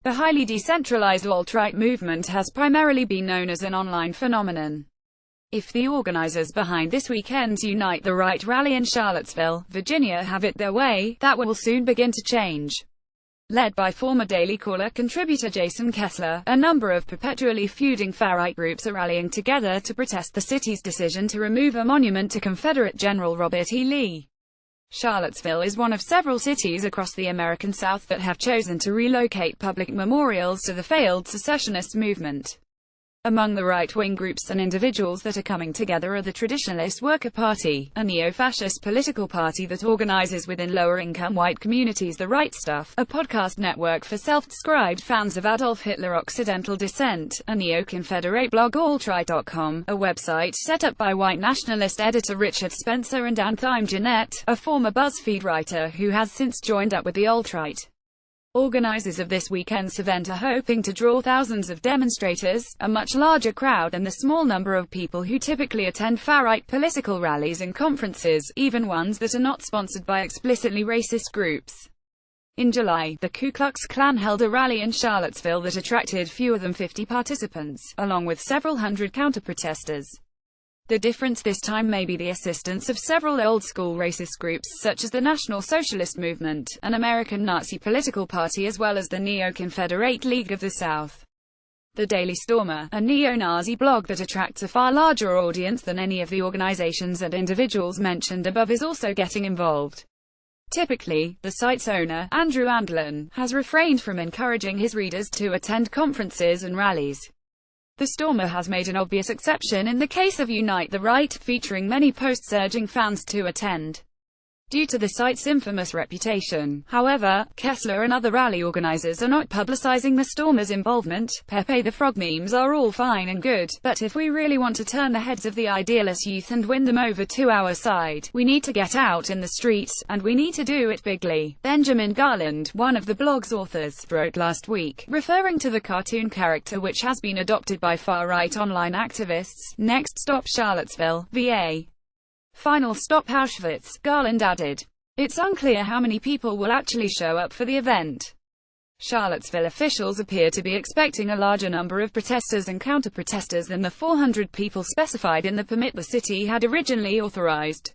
The highly decentralized alt-right movement has primarily been known as an online phenomenon. If the organizers behind this weekend's Unite the Right rally in Charlottesville, Virginia have it their way, that will soon begin to change. Led by former Daily Caller contributor Jason Kessler, a number of perpetually feuding far-right groups are rallying together to protest the city's decision to remove a monument to Confederate General Robert E. Lee. Charlottesville is one of several cities across the American South that have chosen to relocate public memorials to the failed secessionist movement. Among the right-wing groups and individuals that are coming together are the Traditionalist Worker Party, a neo-fascist political party that organizes within lower-income white communities, the Right Stuff, a podcast network for self-described fans of Adolf Hitler Occidental descent, a neo-confederate blog altright.com, a website set up by white nationalist editor Richard Spencer, and I'm Jeanette, a former BuzzFeed writer who has since joined up with the alt-right. Organizers of this weekend's event are hoping to draw thousands of demonstrators, a much larger crowd than the small number of people who typically attend far-right political rallies and conferences, even ones that are not sponsored by explicitly racist groups. In July, the Ku Klux Klan held a rally in Charlottesville that attracted fewer than 50 participants, along with several hundred counter-protesters. The difference this time may be the assistance of several old-school racist groups such as the National Socialist Movement, an American Nazi political party, as well as the Neo-Confederate League of the South. The Daily Stormer, a neo-Nazi blog that attracts a far larger audience than any of the organizations and individuals mentioned above, is also getting involved. Typically, the site's owner, Andrew Andlin, has refrained from encouraging his readers to attend conferences and rallies. The Stormer has made an obvious exception in the case of Unite the Right, featuring many posts urging fans to attend. Due to the site's infamous reputation, however, Kessler and other rally organizers are not publicizing the Stormer's involvement. Pepe the Frog memes are all fine and good, but if we really want to turn the heads of the idealist youth and win them over to our side, we need to get out in the streets, and we need to do it bigly. Benjamin Garland, one of the blog's authors, wrote last week, referring to the cartoon character which has been adopted by far-right online activists, "Next stop Charlottesville, VA. Final stop Auschwitz." Garland added, "It's unclear how many people will actually show up for the event." Charlottesville officials appear to be expecting a larger number of protesters and counter-protesters than the 400 people specified in the permit the city had originally authorized.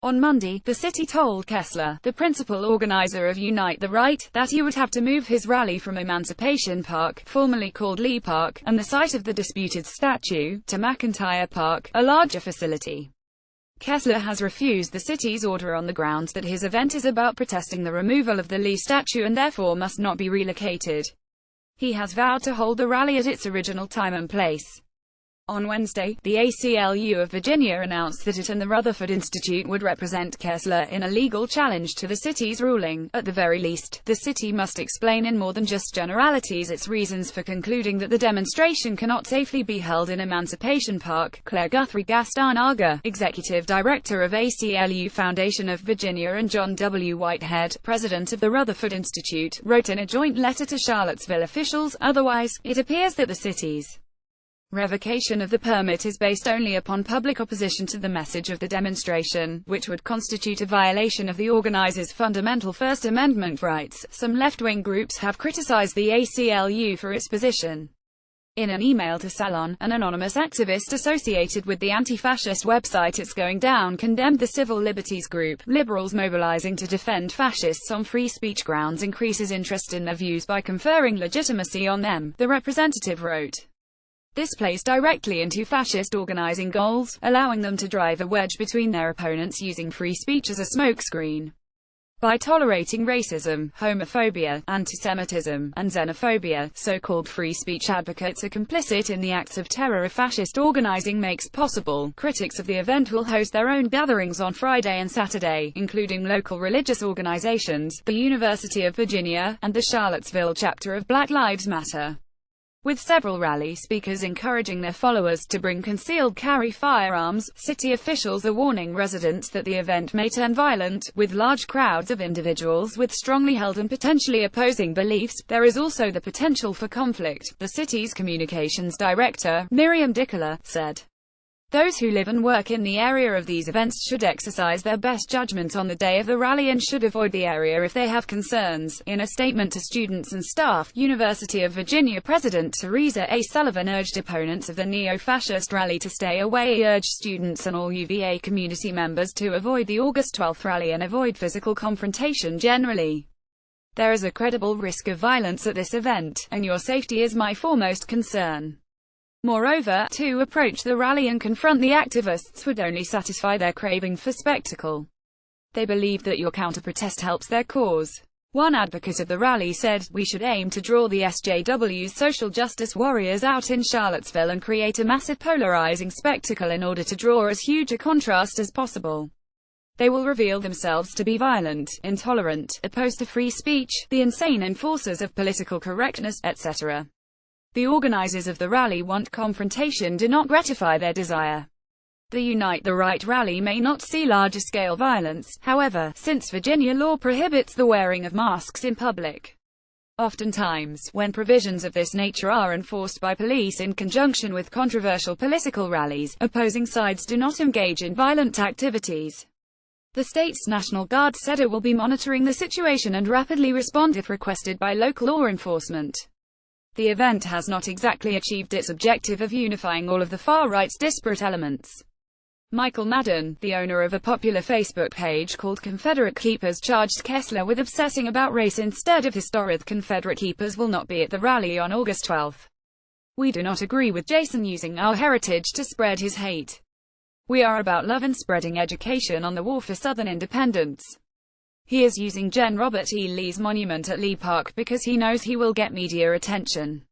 On Monday, the city told Kessler, the principal organizer of Unite the Right, that he would have to move his rally from Emancipation Park, formerly called Lee Park, and the site of the disputed statue, to McIntyre Park, a larger facility. Kessler has refused the city's order on the grounds that his event is about protesting the removal of the Lee statue and therefore must not be relocated. He has vowed to hold the rally at its original time and place. On Wednesday, the ACLU of Virginia announced that it and the Rutherford Institute would represent Kessler in a legal challenge to the city's ruling. At the very least, the city must explain in more than just generalities its reasons for concluding that the demonstration cannot safely be held in Emancipation Park. Claire Guthrie Gastanaga, executive director of ACLU Foundation of Virginia, and John W. Whitehead, president of the Rutherford Institute, wrote in a joint letter to Charlottesville officials, "Otherwise, it appears that the city's revocation of the permit is based only upon public opposition to the message of the demonstration, which would constitute a violation of the organizers' fundamental First Amendment rights." Some left-wing groups have criticized the ACLU for its position. In an email to Salon, an anonymous activist associated with the anti-fascist website It's Going Down condemned the civil liberties group. "Liberals mobilizing to defend fascists on free speech grounds increases interest in their views by conferring legitimacy on them," the representative wrote. This plays directly into fascist organizing goals, allowing them to drive a wedge between their opponents using free speech as a smokescreen. By tolerating racism, homophobia, antisemitism, and xenophobia, so-called free speech advocates are complicit in the acts of terror fascist organizing makes possible. Critics of the event will host their own gatherings on Friday and Saturday, including local religious organizations, the University of Virginia, and the Charlottesville chapter of Black Lives Matter, with several rally speakers encouraging their followers to bring concealed carry firearms. City officials are warning residents that the event may turn violent, with large crowds of individuals with strongly held and potentially opposing beliefs. There is also the potential for conflict, the city's communications director, Miriam Dickola, said. Those who live and work in the area of these events should exercise their best judgment on the day of the rally and should avoid the area if they have concerns. In a statement to students and staff, University of Virginia President Teresa A. Sullivan urged opponents of the neo-fascist rally to stay away. He urged students and all UVA community members to avoid the August 12th rally and avoid physical confrontation generally. There is a credible risk of violence at this event, and your safety is my foremost concern. Moreover, to approach the rally and confront the activists would only satisfy their craving for spectacle. They believe that your counter-protest helps their cause. One advocate of the rally said, "We should aim to draw the SJW's social justice warriors out in Charlottesville and create a massive polarizing spectacle in order to draw as huge a contrast as possible. They will reveal themselves to be violent, intolerant, opposed to free speech, the insane enforcers of political correctness, etc. The organizers of the rally want confrontation, do not gratify their desire." The Unite the Right rally may not see larger-scale violence, however, since Virginia law prohibits the wearing of masks in public. Oftentimes, when provisions of this nature are enforced by police in conjunction with controversial political rallies, opposing sides do not engage in violent activities. The state's National Guard said it will be monitoring the situation and rapidly respond if requested by local law enforcement. The event has not exactly achieved its objective of unifying all of the far-right's disparate elements. Michael Madden, the owner of a popular Facebook page called Confederate Keepers, charged Kessler with obsessing about race instead of history. Confederate Keepers will not be at the rally on August 12th. We do not agree with Jason using our heritage to spread his hate. We are about love and spreading education on the war for Southern independence. He is using Gen. Robert E. Lee's monument at Lee Park because he knows he will get media attention.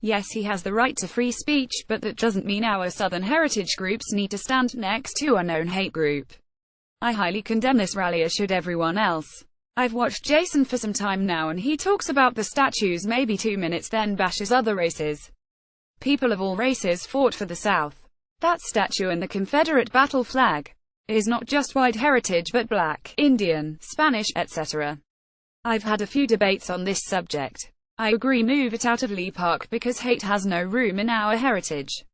Yes, he has the right to free speech, but that doesn't mean our Southern heritage groups need to stand next to a known hate group. I highly condemn this rally, as should everyone else. I've watched Jason for some time now and he talks about the statues maybe 2 minutes, then bashes other races. People of all races fought for the South. That statue and the Confederate battle flag is not just white heritage but black, Indian, Spanish, etc. I've had a few debates on this subject. I agree, move it out of Lee Park because hate has no room in our heritage.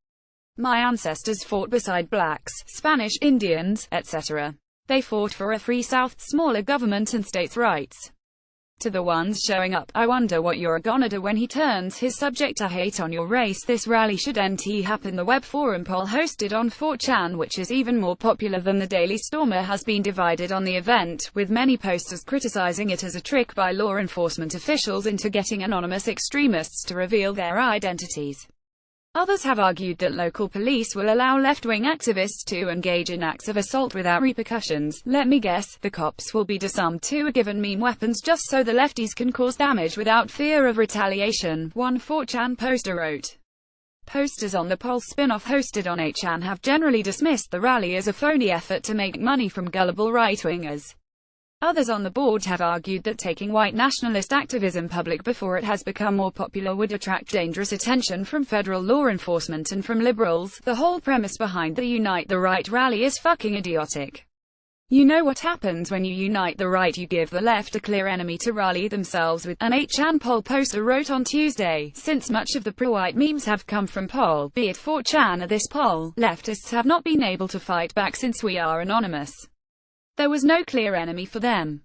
My ancestors fought beside blacks, Spanish, Indians, etc. They fought for a free South, smaller government and states' rights. To the ones showing up, I wonder what you're gonna do when he turns his subject to hate on your race. This rally should happen. The web forum poll hosted on 4chan, which is even more popular than the Daily Stormer, has been divided on the event, with many posters criticizing it as a trick by law enforcement officials into getting anonymous extremists to reveal their identities. Others have argued that local police will allow left-wing activists to engage in acts of assault without repercussions. Let me guess, the cops will be disarmed too, or given meme weapons just so the lefties can cause damage without fear of retaliation, one 4chan poster wrote. Posters on the poll spin-off hosted on 8chan have generally dismissed the rally as a phony effort to make money from gullible right-wingers. Others on the board have argued that taking white nationalist activism public before it has become more popular would attract dangerous attention from federal law enforcement and from liberals. The whole premise behind the Unite the Right rally is fucking idiotic. You know what happens when you unite the right? You give the left a clear enemy to rally themselves with, an 8chan poll poster wrote on Tuesday. Since much of the pro-white memes have come from poll, be it 4chan or this poll, leftists have not been able to fight back since we are anonymous. There was no clear enemy for them.